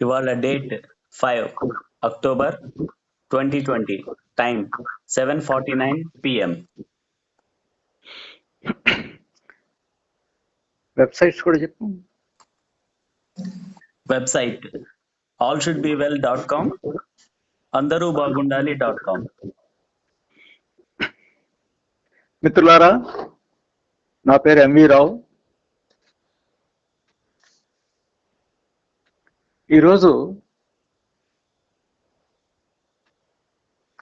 ఇవాళ date 5 October 2020, time 7:49 PM. Websites కూడా చెప్పు. Website allshouldbewell.com, andarubaagundali.com. మిత్రులారా, నా పేరు ఎంవి రావు. ఈరోజు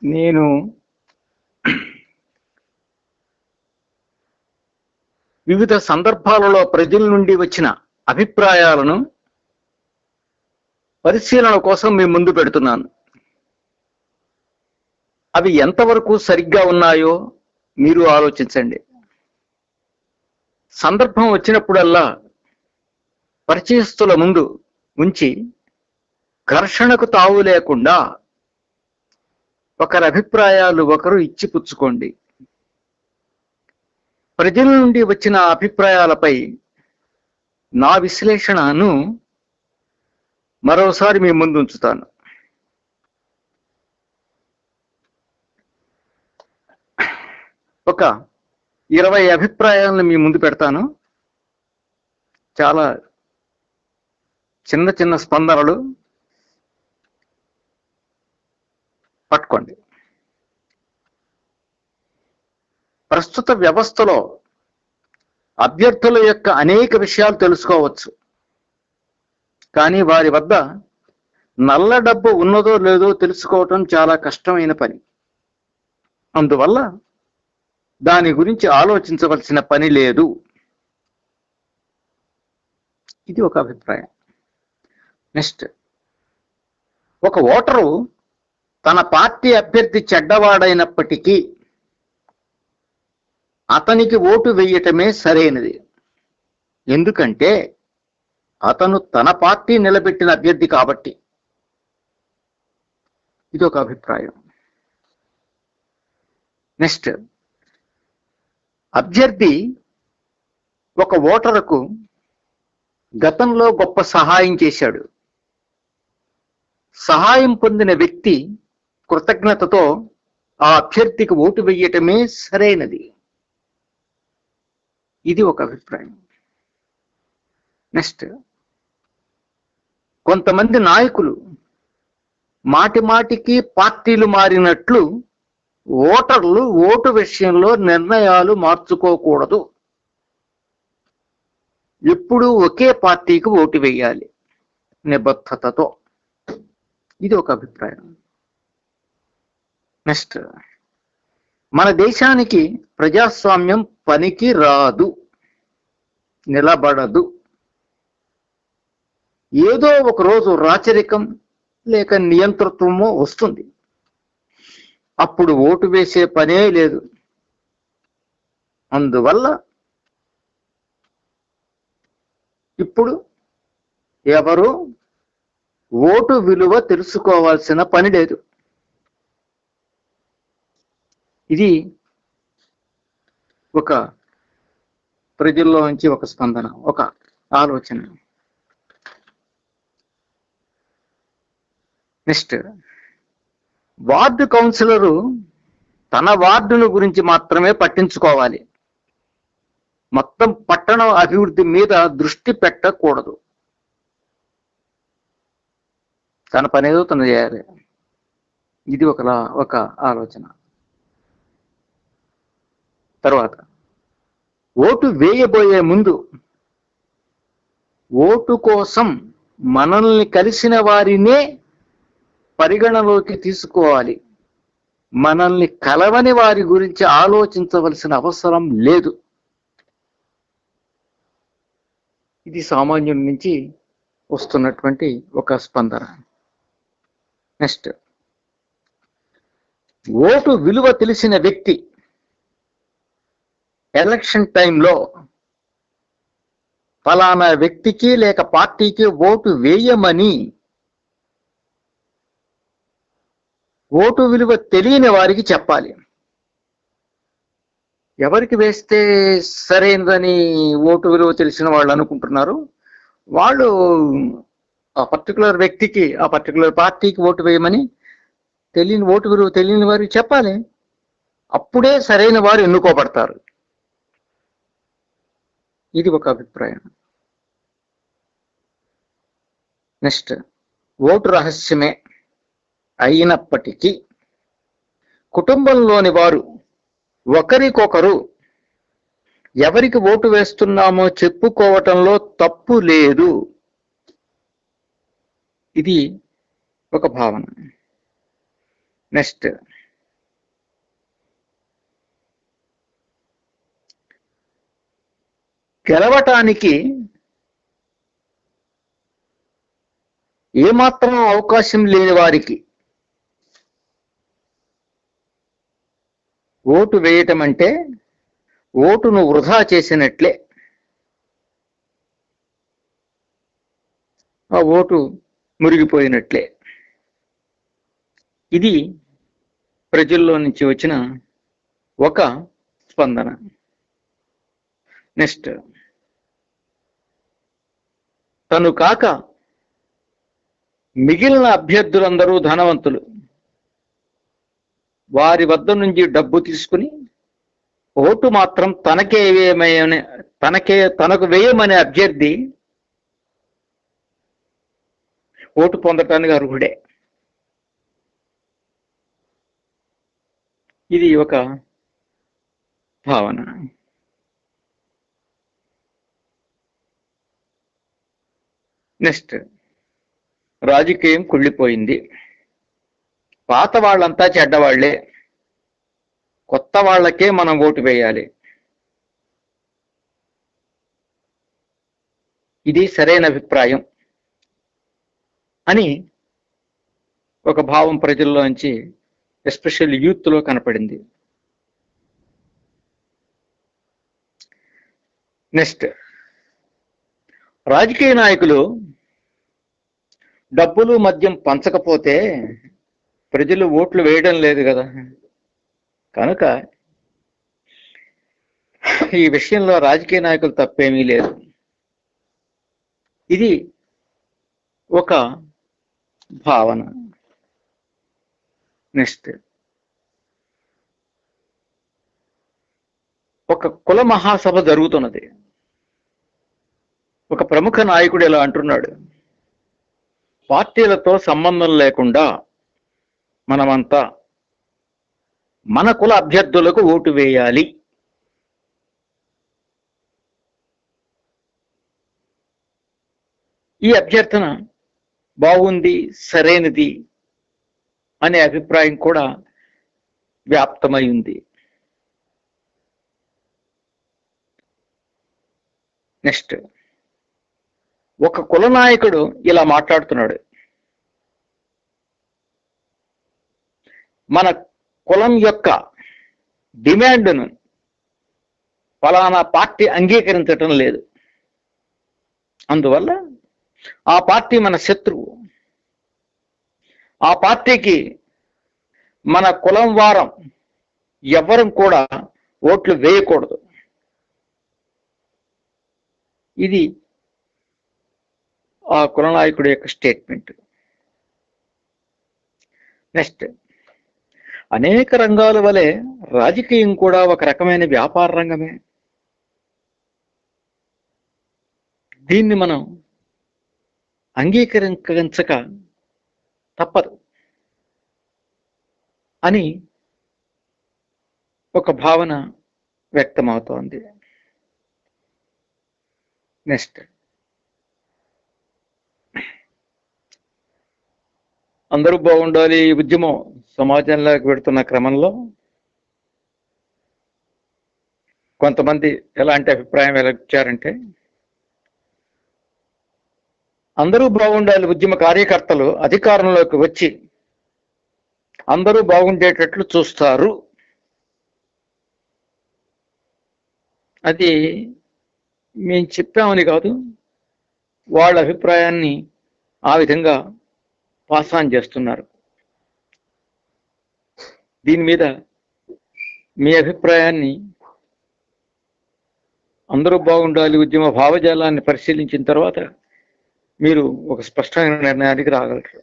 నేను వివిధ సందర్భాలలో ప్రజల నుండి వచ్చిన అభిప్రాయాలను పరిశీలన కోసం మీ ముందు పెడుతున్నాను. అవి ఎంతవరకు సరిగ్గా ఉన్నాయో మీరు ఆలోచించండి. సందర్భం వచ్చినప్పుడల్లా పరిచయస్తుల ముందు ఉంచి ఘర్షణకు తావు లేకుండా ఒకరి అభిప్రాయాలు ఒకరు ఇచ్చిపుచ్చుకోండి. ప్రజల నుండి వచ్చిన అభిప్రాయాలపై నా విశ్లేషణను మరోసారి మీ ముందు ఉంచుతాను. ఒక 20 అభిప్రాయాలను మీ ముందు పెడతాను. చాలా చిన్న చిన్న స్పందనలు పట్టుకోండి. ప్రస్తుత వ్యవస్థలో అభ్యర్థుల యొక్క అనేక విషయాలు తెలుసుకోవచ్చు, కానీ వారి వద్ద నల్ల డబ్బు ఉన్నదో లేదో తెలుసుకోవటం చాలా కష్టమైన పని. అందువల్ల దాని గురించి ఆలోచించవలసిన పని లేదు. ఇది ఒక అభిప్రాయం. నెక్స్ట్, ఒక ఓటరు తన పార్టీ అభ్యర్థి చెడ్డవాడైనప్పటికీ అతనికి ఓటు వేయటమే సరైనది. ఎందుకంటే అతను తన పార్టీ నిలబెట్టిన అభ్యర్థి కాబట్టి. ఇది ఒక అభిప్రాయం. నెక్స్ట్, అభ్యర్థి ఒక ఓటరుకు గతంలో గొప్ప సహాయం చేశాడు. సహాయం పొందిన వ్యక్తి కృతజ్ఞతతో ఆ అభ్యర్థికి ఓటు వేయటమే సరైనది. ఇది ఒక అభిప్రాయం. నెక్స్ట్, కొంతమంది నాయకులు మాటి మాటికి పార్టీలు మారినట్లు ఓటర్లు ఓటు విషయంలో నిర్ణయాలు మార్చుకోకూడదు. ఎప్పుడూ ఒకే పార్టీకి ఓటు వేయాలి నిబద్ధతతో. ఇది ఒక అభిప్రాయం. నెక్స్ట్, మన దేశానికి ప్రజాస్వామ్యం పనికి రాదు, నిలబడదు. ఏదో ఒక రోజు రాచరికం లేక నియంతృత్వమో వస్తుంది. అప్పుడు ఓటు వేసే పనే లేదు. అందువల్ల ఇప్పుడు ఎవరు ఓటు విలువ తెలుసుకోవాల్సిన పని లేదు. ఇది ఒక ప్రజల్లో నుంచి ఒక స్పందన, ఒక ఆలోచన. నెక్స్ట్, వార్డు కౌన్సిలరు తన వార్డును గురించి మాత్రమే పట్టించుకోవాలి. మొత్తం పట్టణ అభివృద్ధి మీద దృష్టి పెట్టకూడదు. తన పనేదో తను చేయాలి. ఇది ఒక ఆలోచన. తర్వాత, ఓటు వేయబోయే ముందు ఓటు కోసం మనల్ని కలిసిన వారినే పరిగణలోకి తీసుకోవాలి. మనల్ని కలవని వారి గురించి ఆలోచించవలసిన అవసరం లేదు. ఇది సామాన్యుడి నుంచి వస్తున్నటువంటి ఒక స్పందన. నెక్స్ట్, ఓటు విలువ తెలిసిన వ్యక్తి ఎలక్షన్ టైంలో ఫలానా వ్యక్తికి లేక పార్టీకి ఓటు వేయమని ఓటు విలువ తెలియని వారికి చెప్పాలి. ఎవరికి వేస్తే సరైనదని ఓటు విలువ తెలిసిన వాళ్ళు అనుకుంటున్నారు, వాళ్ళు ఆ పర్టికులర్ వ్యక్తికి, ఆ పర్టికులర్ పార్టీకి ఓటు వేయమని తెలియని వారికి చెప్పాలి. అప్పుడే సరైన వారు ఎన్నుకోబడతారు. ఇది ఒక అభిప్రాయం. నెక్స్ట్, ఓటు రహస్యమే అయినప్పటికీ కుటుంబంలోని వారు ఒకరికొకరు ఎవరికి ఓటు వేస్తున్నామో చెప్పుకోవటంలో తప్పు లేదు. ఇది ఒక భావన. నెక్స్ట్, గెలవటానికి ఏమాత్రం అవకాశం లేని వారికి ఓటు వేయటం అంటే ఓటును వృధా చేసినట్లే. ఆ ఓటు మురిగిపోయినట్లే. ఇది ప్రజల్లో నుంచి వచ్చిన ఒక స్పందన. నెక్స్ట్, తను కాక మిగిలిన అభ్యర్థులందరూ ధనవంతులు. వారి వద్ద నుంచి డబ్బు తీసుకుని ఓటు మాత్రం తనకు వేయమనే అభ్యర్థి ఓటు పొందటానికి అర్హుడే. ఇది ఒక భావన. నెక్స్ట్, రాజకీయం కుళ్ళిపోయింది. పాత వాళ్ళంతా చెడ్డవాళ్లే, కొత్త వాళ్ళకే మనం ఓటు వేయాలి. ఇది సరైన అభిప్రాయం అని ఒక భావం ప్రజల్లోంచి, ఎస్పెషల్లీ యూత్ లో కనపడింది. నెక్స్ట్, రాజకీయ నాయకులు డబ్బులు మద్యం పంచకపోతే ప్రజలు ఓట్లు వేయడం లేదు కదా. కనుక ఈ విషయంలో రాజకీయ నాయకులు తప్పేమీ లేదు. ఇది ఒక భావన. నెక్స్ట్, ఒక కుల మహాసభ జరుగుతున్నది. ఒక ప్రముఖ నాయకుడు ఇలా అంటున్నాడు: పార్టీలతో సంబంధం లేకుండా మనమంతా మన కుల అభ్యర్థులకు ఓటు వేయాలి. ఈ అభ్యర్థన బాగుంది, సరైనది అనే అభిప్రాయం కూడా వ్యాప్తమై ఉంది. నెక్స్ట్, ఒక కుల నాయకుడు ఇలా మాట్లాడుతున్నాడు: మన కులం యొక్క డిమాండ్ను ఫలానా పార్టీ అంగీకరించటం లేదు, అందువల్ల ఆ పార్టీ మన శత్రువు. ఆ పార్టీకి మన కులం వారం ఎవ్వరం కూడా ఓట్లు వేయకూడదు. ఇది ఆ కుల నాయకుడి యొక్క స్టేట్మెంట్. నెక్స్ట్, అనేక రంగాల వలె రాజకీయం కూడా ఒక రకమైన వ్యాపార రంగమే. దీన్ని మనం అంగీకరించక తప్పదు అని ఒక భావన వ్యక్తమవుతోంది. నెక్స్ట్, అందరూ బాగుండాలి ఈ ఉద్యమం సమాజంలోకి పెడుతున్న క్రమంలో కొంతమంది ఎలాంటి అభిప్రాయం వెలిచారంటే, అందరూ బాగుండాలి ఉద్యమ కార్యకర్తలు అధికారంలోకి వచ్చి అందరూ బాగుండేటట్లు చూస్తారు. అది మేము చెప్పామని కాదు, వాళ్ళ అభిప్రాయాన్ని ఆ విధంగా పాస్ ఆన్ చేస్తున్నారు. దీని మీద మీ అభిప్రాయాన్ని, అందరూ బాగుండాలి ఉద్యమ భావజాలాన్ని పరిశీలించిన తర్వాత మీరు ఒక స్పష్టమైన నిర్ణయానికి రాగలరు.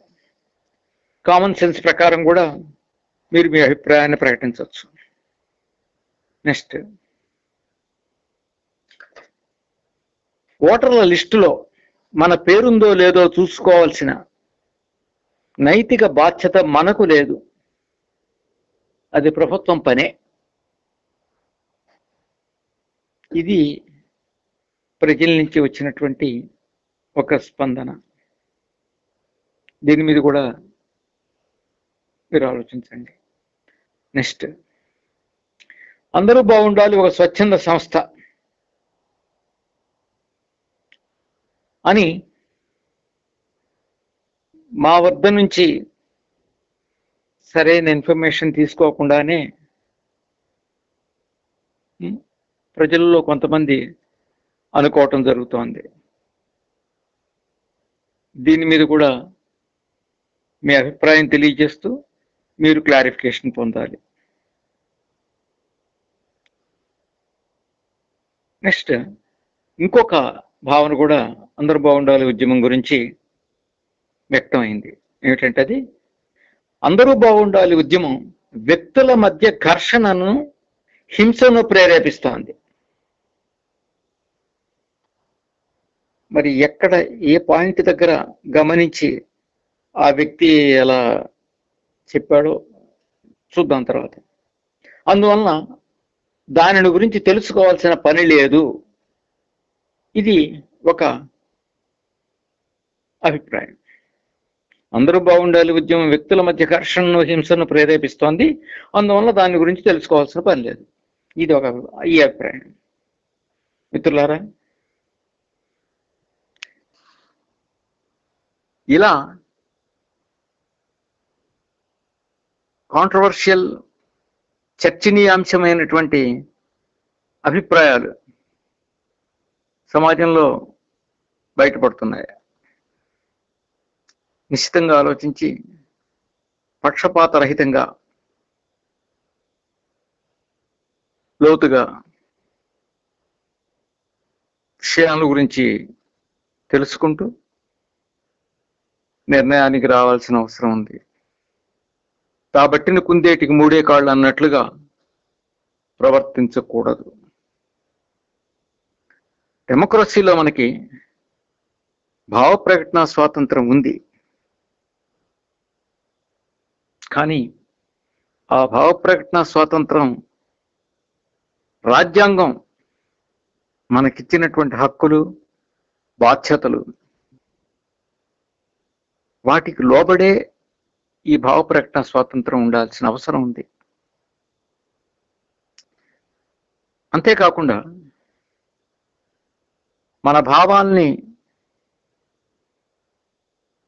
కామన్ సెన్స్ ప్రకారం కూడా మీరు మీ అభిప్రాయాన్ని ప్రకటించవచ్చు. నెక్స్ట్, ఓటర్ల లిస్టులో మన పేరుందో లేదో చూసుకోవాల్సిన నైతిక బాధ్యత మనకు లేదు. అది ప్రభుత్వం పనే. ఇది ప్రజల నుంచి వచ్చినటువంటి ఒక స్పందన. దీని మీద కూడా మీరు ఆలోచించండి. నెక్స్ట్, అందరూ బాగుండాలి ఒక స్వచ్ఛంద సంస్థ అని మా వద్ద నుంచి సరైన ఇన్ఫర్మేషన్ తీసుకోకుండానే ప్రజల్లో కొంతమంది అనుకోవటం జరుగుతోంది. దీని మీద కూడా మీ అభిప్రాయం తెలియజేస్తూ మీరు క్లారిఫికేషన్ పొందాలి. నెక్స్ట్, ఇంకొక భావన కూడా అందరూ బాగుండాలి ఉద్యమం గురించి వ్యక్తమైంది. ఏమిటంటే, అది అందరూ బాగుండాలి ఉద్యమం వ్యక్తుల మధ్య ఘర్షణను, హింసను ప్రేరేపిస్తోంది. మరి ఎక్కడ ఏ పాయింట్ దగ్గర గమనించి ఆ వ్యక్తి ఎలా చెప్పాడో చూద్దాం తర్వాత. అందువలన దానిని గురించి తెలుసుకోవాల్సిన పని లేదు. ఇది ఒక అభిప్రాయం. అందరూ బాగుండాలి ఉద్యమం వ్యక్తుల మధ్య ఘర్షణను, హింసను ప్రేరేపిస్తోంది, అందువల్ల దాని గురించి తెలుసుకోవాల్సిన పని లేదు. ఇది ఒక ఈ అభిప్రాయం. మిత్రులారా, ఇలా కాంట్రవర్షియల్, చర్చనీయాంశమైనటువంటి అభిప్రాయాలు సమాజంలో బయటపడుతున్నాయి. నిశ్చితంగా ఆలోచించి పక్షపాతరహితంగా, లోతుగా విషయాల గురించి తెలుసుకుంటూ నిర్ణయానికి రావాల్సిన అవసరం ఉంది. కాబట్టిన కుందేటికి మూడే కాళ్ళు అన్నట్లుగా ప్రవర్తించకూడదు. డెమోక్రసీలో మనకి భావ ప్రకటన స్వాతంత్రం ఉంది. కానీ ఆ భావ ప్రకటన స్వాతంత్రం రాజ్యాంగం మనకిచ్చినటువంటి హక్కులు, బాధ్యతలు, వాటికి లోబడే ఈ భావ ప్రకటన స్వాతంత్రం ఉండాల్సిన అవసరం ఉంది. అంతేకాకుండా మన భావాల్ని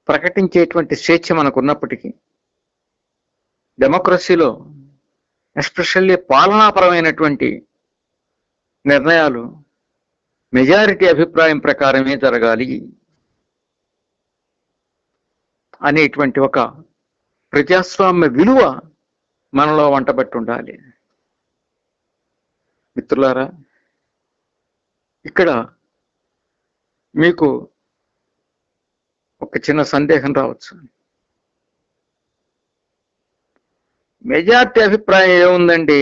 ప్రకటించేటువంటి స్వేచ్ఛ మనకున్నప్పటికీ డెమోక్రసీలో ఎస్పెషల్లీ పాలనాపరమైనటువంటి నిర్ణయాలు మెజారిటీ అభిప్రాయం ప్రకారమే జరగాలి అనేటువంటి ఒక ప్రజాస్వామ్య విలువ మనలో వంటబట్టి ఉండాలి. మిత్రులారా, ఇక్కడ మీకు ఒక చిన్న సందేహం రావచ్చు. మెజార్టీ అభిప్రాయం ఏముందండి?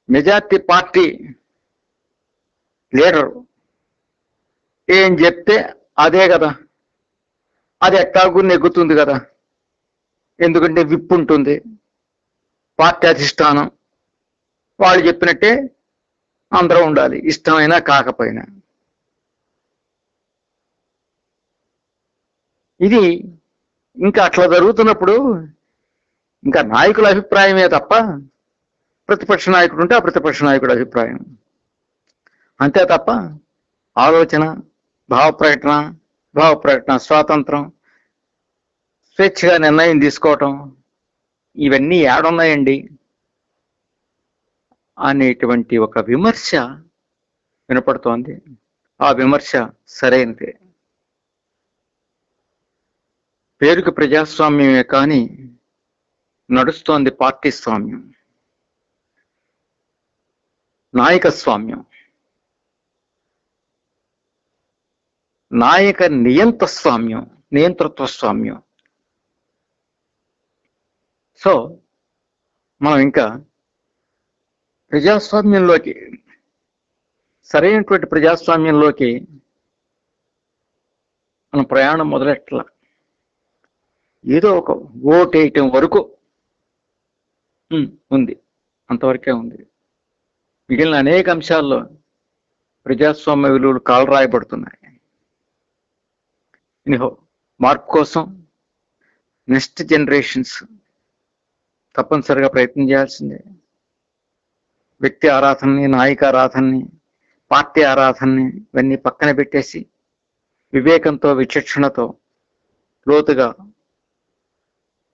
మెజార్టీ పార్టీ లీడరు ఏం చెప్తే అదే కదా, అది ఎట్టాగు నెగ్గుతుంది కదా, ఎందుకంటే విప్ ఉంటుంది, పార్టీ అధిష్టానం, వాళ్ళు చెప్పినట్టే అందరూ ఉండాలి, ఇష్టమైనా కాకపోయినా. ఇది ఇంకా అట్లా జరుగుతున్నప్పుడు ఇంకా నాయకుల అభిప్రాయమే తప్ప ప్రతిపక్ష నాయకుడు ఉంటే ఆ ప్రతిపక్ష నాయకుడి అభిప్రాయం అంతే తప్ప ఆలోచన, భావ ప్రకటన స్వాతంత్రం, స్వేచ్ఛగా నిర్ణయం తీసుకోవటం ఇవన్నీ ఏడున్నాయండి అనేటువంటి ఒక విమర్శ వినపడుతోంది. ఆ విమర్శ సరైనదే. పేరుకి ప్రజాస్వామ్యమే కానీ నడుస్తోంది పార్టీ స్వామ్యం, నాయకస్వామ్యం. నాయక నియంతృత్వ స్వామ్యం. సో మనం ఇంకా ప్రజాస్వామ్యంలోకి, సరైనటువంటి ప్రజాస్వామ్యంలోకి మనం ప్రయాణం మొదలెట్ల. ఏదో ఒక ఓటేయటం వరకు ఉంది, అంతవరకే ఉంది. మిగిలిన అనేక అంశాల్లో ప్రజాస్వామ్య విలువలు కాలరాయబడుతున్నాయి. ఎనిహో మార్పు కోసం నెక్స్ట్ జనరేషన్స్ తప్పనిసరిగా ప్రయత్నం చేయాల్సిందే. వ్యక్తి ఆరాధనని, నాయక ఆరాధనని, పార్టీ ఆరాధనని ఇవన్నీ పక్కన పెట్టేసి వివేకంతో, విచక్షణతో లోతుగా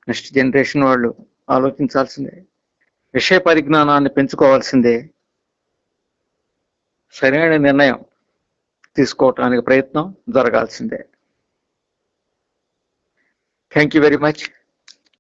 నెక్స్ట్ జనరేషన్ వాళ్ళు ఆలోచించాల్సిందే. విషయ పరిజ్ఞానాన్ని పెంచుకోవాల్సిందే. సరైన నిర్ణయం తీసుకోవటానికి ప్రయత్నం జరగాల్సిందే. Thank you very much.